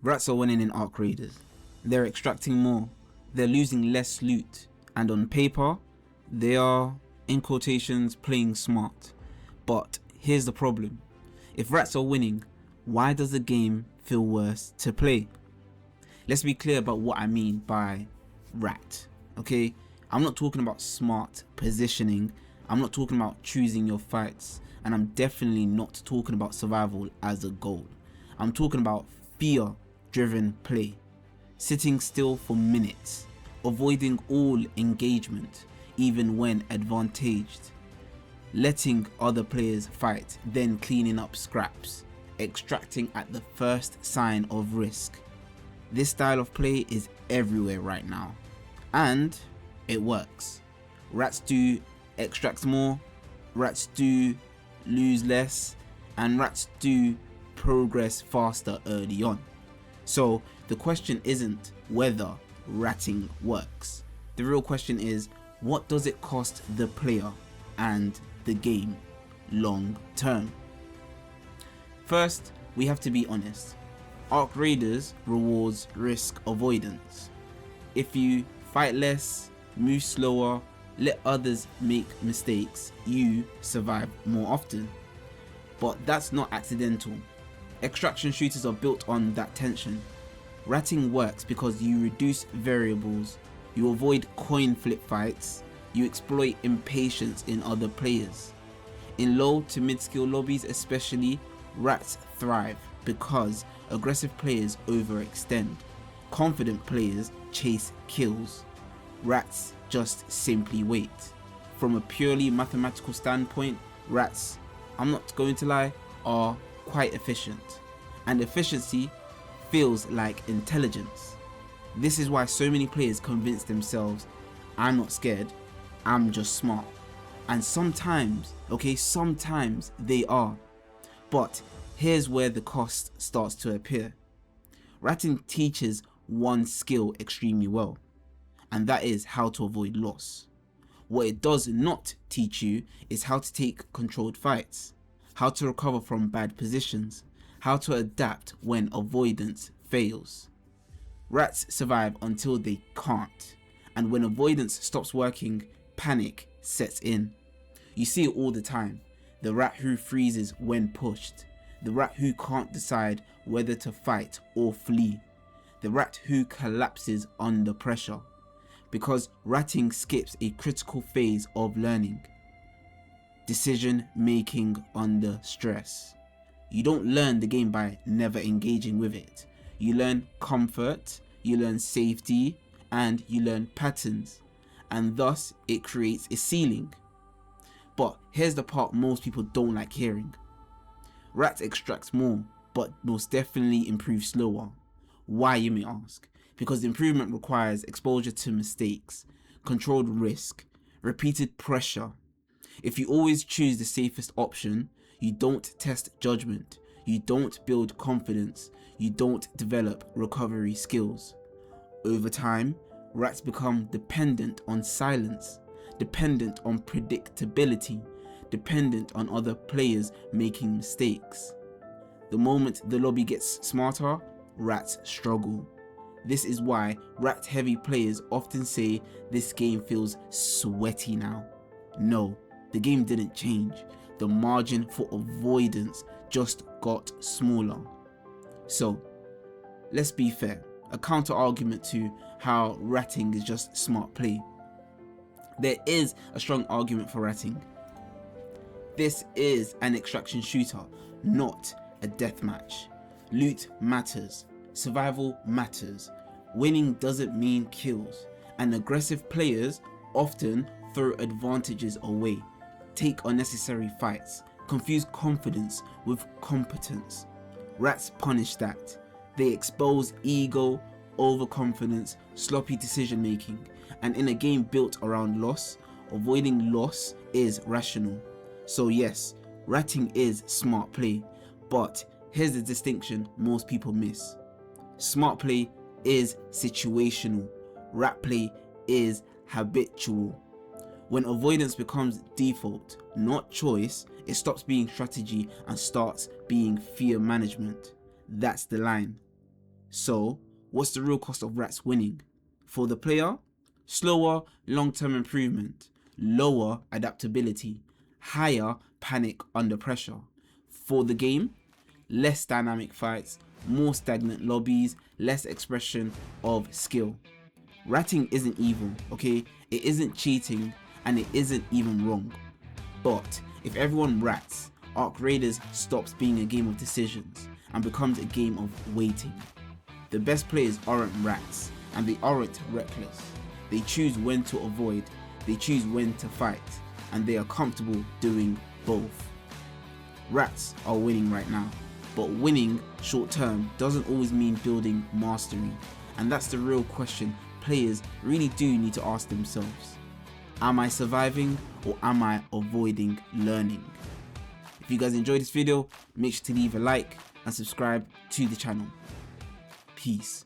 Rats are winning in Arc Raiders. They're extracting more, they're losing less loot, and on paper, they are, in quotations, playing smart. But here's the problem. If rats are winning, why does the game feel worse to play? Let's be clear about what I mean by rat, okay? I'm not talking about smart positioning, I'm not talking about choosing your fights, and I'm definitely not talking about survival as a goal. I'm talking about fear-driven play, sitting still for minutes, avoiding all engagement even when advantaged, letting other players fight, then cleaning up scraps, extracting at the first sign of risk. This style of play is everywhere right now, and it works. Rats do extract more, rats do lose less, and rats do progress faster early on. So the question isn't whether ratting works. The real question is, what does it cost the player and the game long term? First, we have to be honest. Arc Raiders rewards risk avoidance. If you fight less, move slower, let others make mistakes, you survive more often. But that's not accidental. Extraction shooters are built on that tension. Ratting works because you reduce variables, you avoid coin flip fights, you exploit impatience in other players. In low to mid skill lobbies especially, rats thrive because aggressive players overextend, confident players chase kills, rats just simply wait. From a purely mathematical standpoint, rats, I'm not going to lie, are quite efficient, and efficiency feels like intelligence. This is why so many players convince themselves, I'm not scared, I'm just smart. And sometimes they are. But here's where the cost starts to appear. Ratting teaches one skill extremely well, and that is how to avoid loss. What it does not teach you is how to take controlled fights, how to recover from bad positions, how to adapt when avoidance fails. Rats survive until they can't, and when avoidance stops working, panic sets in. You see it all the time. The rat who freezes when pushed, the rat who can't decide whether to fight or flee, the rat who collapses under pressure, because ratting skips a critical phase of learning: decision making under stress. You don't learn the game by never engaging with it. You learn comfort, you learn safety, and you learn patterns, and thus it creates a ceiling. But here's the part most people don't like hearing. Rats extract more, but most definitely improve slower. Why, you may ask? Because the improvement requires exposure to mistakes, controlled risk, repeated pressure. If you always choose the safest option, you don't test judgment, you don't build confidence, you don't develop recovery skills. Over time, rats become dependent on silence, dependent on predictability, dependent on other players making mistakes. The moment the lobby gets smarter, rats struggle. This is why rat-heavy players often say this game feels sweaty now. No, the game didn't change. The margin for avoidance just got smaller. So, let's be fair. A counter argument to how ratting is just smart play. There is a strong argument for ratting. This is an extraction shooter, not a deathmatch. Loot matters, survival matters, winning doesn't mean kills, and aggressive players often throw advantages away, take unnecessary fights, confuse confidence with competence. Rats punish that. They expose ego, overconfidence, sloppy decision making, and in a game built around loss, avoiding loss is rational. So yes, ratting is smart play, but here's the distinction most people miss. Smart play is situational, rat play is habitual. When avoidance becomes default, not choice, it stops being strategy and starts being fear management. That's the line. So, what's the real cost of rats winning? For the player, slower long-term improvement, lower adaptability, higher panic under pressure. For the game, less dynamic fights, more stagnant lobbies, less expression of skill. Ratting isn't evil, okay? It isn't cheating and it isn't even wrong. But if everyone rats, Arc Raiders stops being a game of decisions and becomes a game of waiting. The best players aren't rats and they aren't reckless. They choose when to avoid, they choose when to fight, and they are comfortable doing both. Rats are winning right now, but winning short term doesn't always mean building mastery, and that's the real question players really do need to ask themselves. Am I surviving or am I avoiding learning? If you guys enjoyed this video, make sure to leave a like and subscribe to the channel. Peace.